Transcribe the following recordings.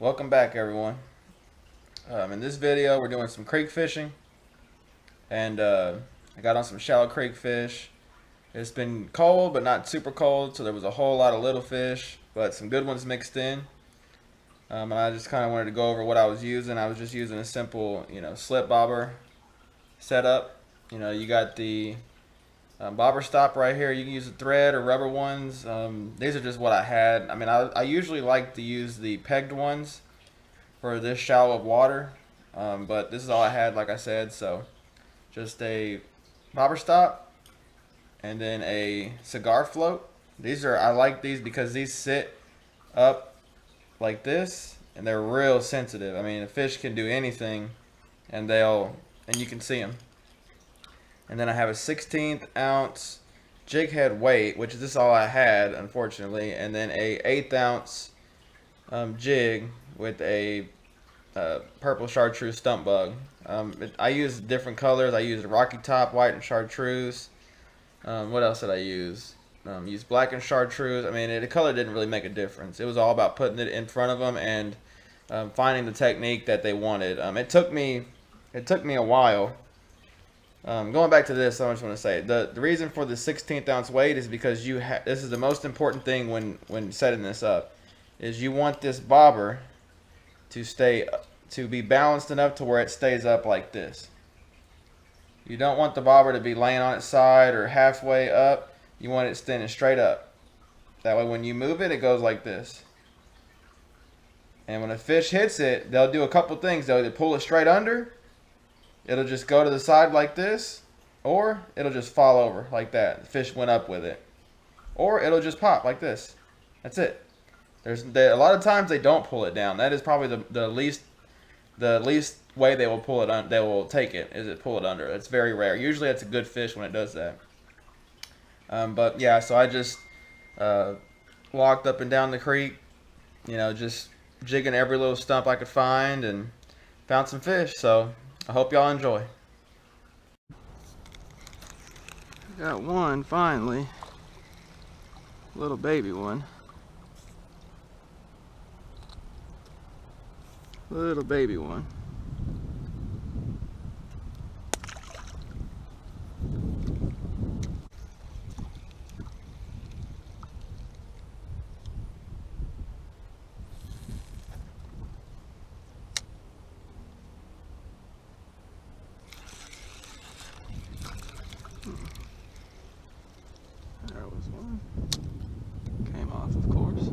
Welcome back, everyone. In this video, we're doing some creek fishing, and I got on some shallow creek fish. It's been cold, but not super cold, so there was a whole lot of little fish, but some good ones mixed in. And I just kind of wanted to go over what I was using. I was just using a simple, slip bobber setup. You got the bobber stop right here. You can use a thread or rubber ones. These are just what I had. I usually like to use the pegged ones for this shallow of water, but this is all I had, like I said. So just a bobber stop and then a cigar float. I like these because these sit up like this and they're real sensitive. I mean, a fish can do anything and you can see them. And then I have a 1/16 ounce jig head weight, which is all I had, unfortunately, and then a 1/8 ounce jig with a purple chartreuse stump bug. I use different colors. I used rocky top, white, and chartreuse. What else did I use? Used black and chartreuse. The color didn't really make a difference. It was all about putting it in front of them and finding the technique that they wanted. It took me a while. Going back to this, I just want to say the reason for the 1/16 ounce weight is because this is the most important thing when setting this up, is you want this bobber to be balanced enough to where it stays up like this. You don't want the bobber to be laying on its side or halfway up. You want it standing straight up. That way when you move it, it goes like this. And when a fish hits it, they'll do a couple things. They'll either pull it straight under, it'll just go to the side like this, or it'll just fall over like that. The fish went up with it. Or it'll just pop like this. That's it. A lot of times they don't pull it down. That is probably the least way they will pull it. They will take it is it pull it under. It's very rare. Usually it's a good fish when it does that. But yeah, so I just walked up and down the creek, just jigging every little stump I could find and found some fish. So I hope y'all enjoy. Got one finally, little baby one. Little baby one. There was one. Came off, of course.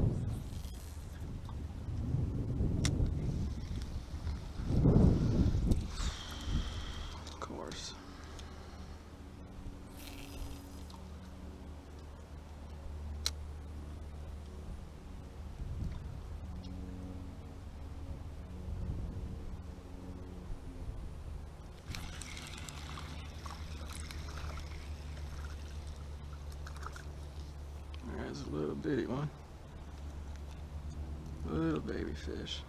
There's a little bitty one. Little baby fish.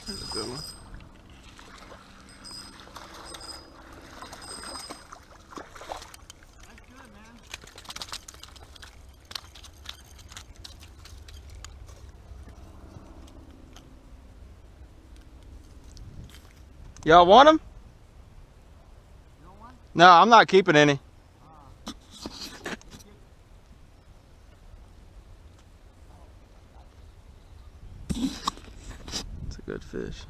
That's a good one. That's good, man. Y'all want them? You don't want? No, I'm not keeping any. It's a good fish.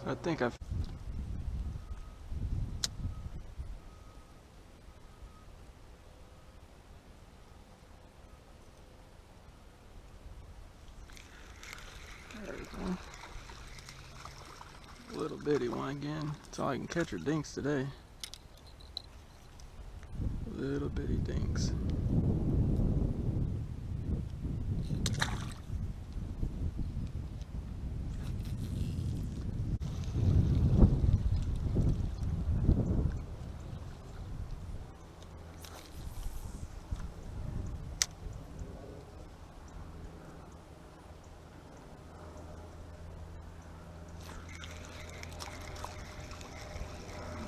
I think I've... There's one. Little bitty one again. That's all I can catch are dinks today. Little bitty dinks.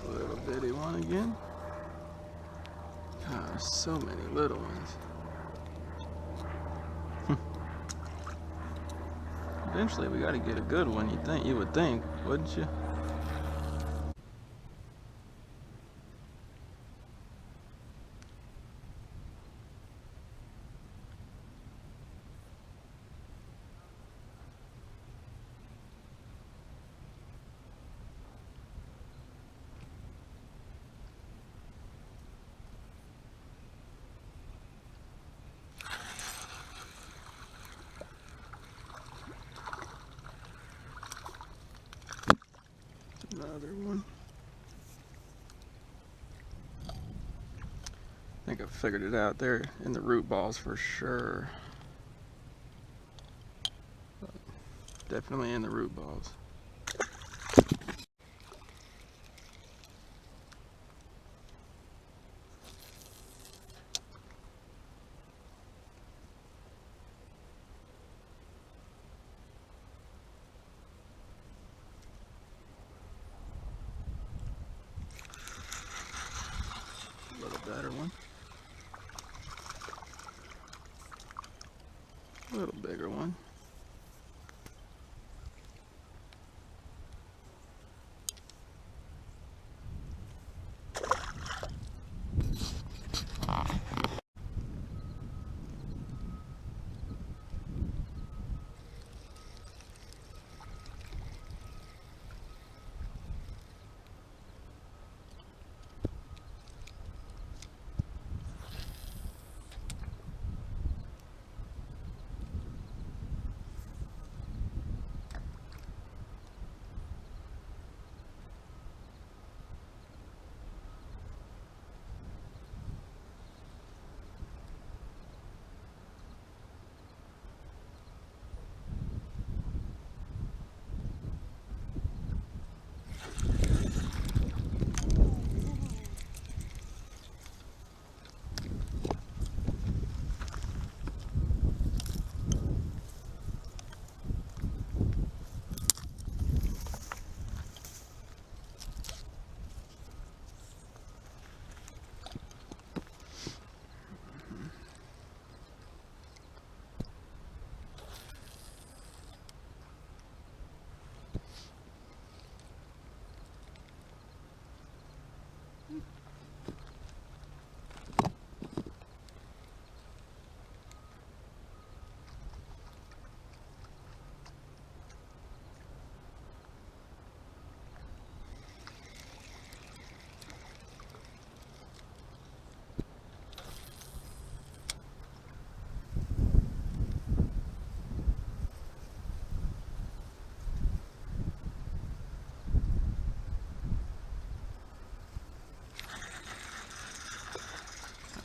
Little bitty one again. God, there's so many little ones. Eventually we gotta get a good one, you would think, wouldn't you? Another one. I think I figured it out there in the root balls for sure. Definitely in the root balls. A little better one. A little bigger one.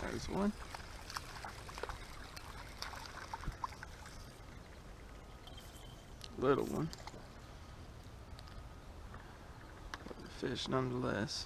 There's one. Little one. But a fish nonetheless.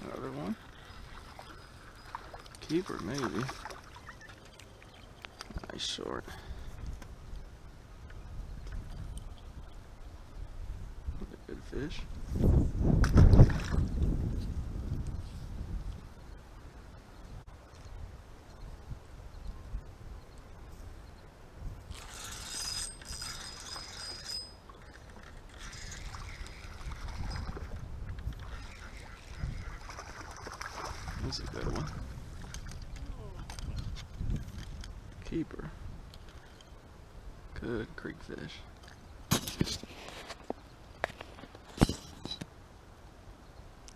Another one. Keeper, maybe. Nice short. Good fish. That's a good one. Keeper. Good creek fish.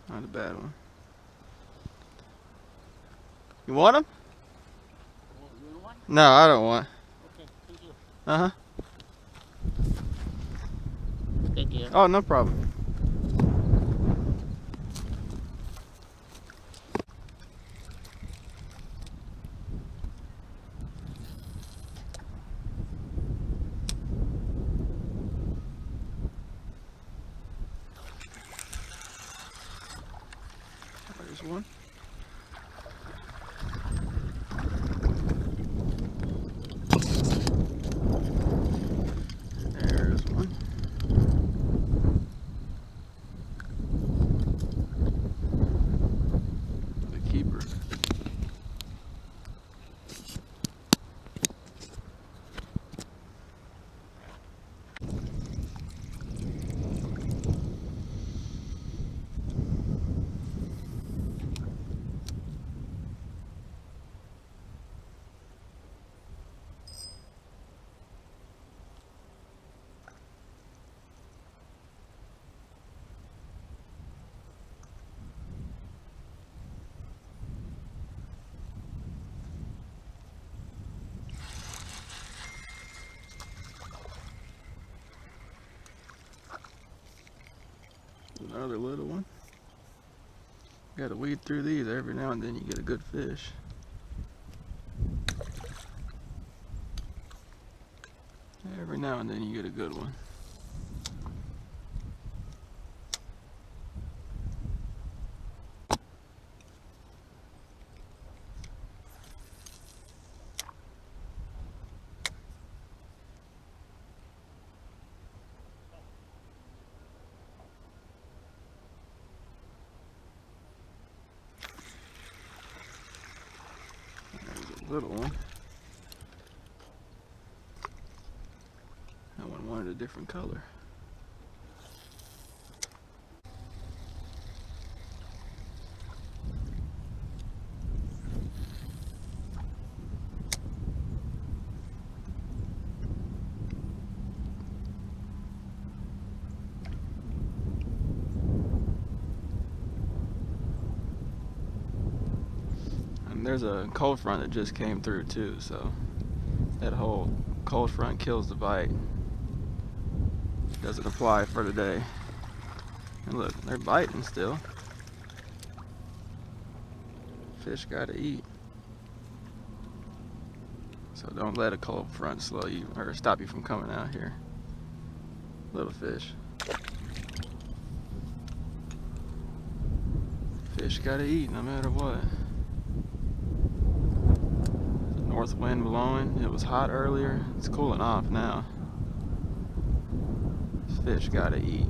Not a bad one. You want them? You want one? No, I don't want. Okay, thank you. Uh-huh. Thank you. Oh, no problem. There's one. There's one. The keeper. Another little one. You gotta weed through these every now and then, you get a good fish. Every now and then you get a good one. Little one. That one wanted a different color. There's a cold front that just came through too, so that whole cold front kills the bite. Doesn't apply for today. And look, they're biting still. Fish gotta eat. So don't let a cold front slow you or stop you from coming out here. Little fish. Fish gotta eat no matter what. North wind blowing. It was hot earlier. It's cooling off now. Fish gotta eat.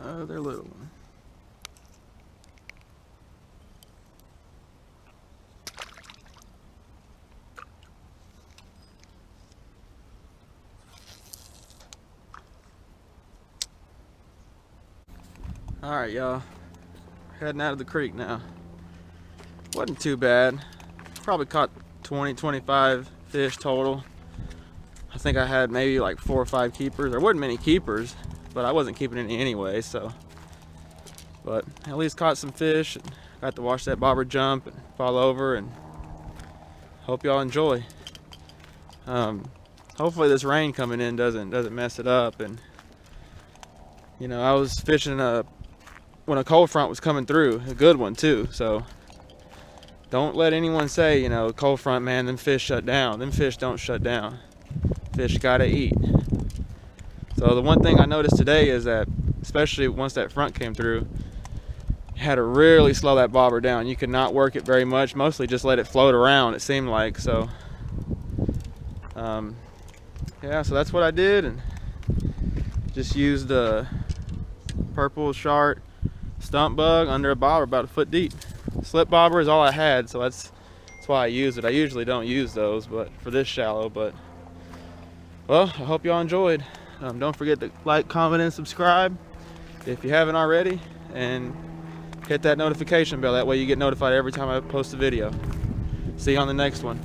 Another little one. Alright, y'all. Heading out of the creek now. Wasn't too bad. Probably caught 20, 25 fish total. I think I had maybe like 4 or 5 keepers. There wasn't many keepers, but I wasn't keeping any anyway, so. But at least caught some fish and got to watch that bobber jump and fall over, and hope y'all enjoy. Hopefully this rain coming in doesn't mess it up. And you know, I was fishing when a cold front was coming through, a good one too, so don't let anyone say, you know, cold front, man, them fish shut down. Them fish don't shut down. Fish gotta eat. So the one thing I noticed today is that, especially once that front came through, you had to really slow that bobber down. You could not work it very much, mostly just let it float around, it seemed like. So yeah, so that's what I did, and Just used a purple shark stump bug under a bobber about a foot deep. Slip bobber is all I had, so that's why I used it. I usually don't use those, but for this shallow. But well, I hope y'all enjoyed. Don't forget to like, comment, and subscribe if you haven't already, and hit that notification bell. That way you get notified every time I post a video. See you on the next one.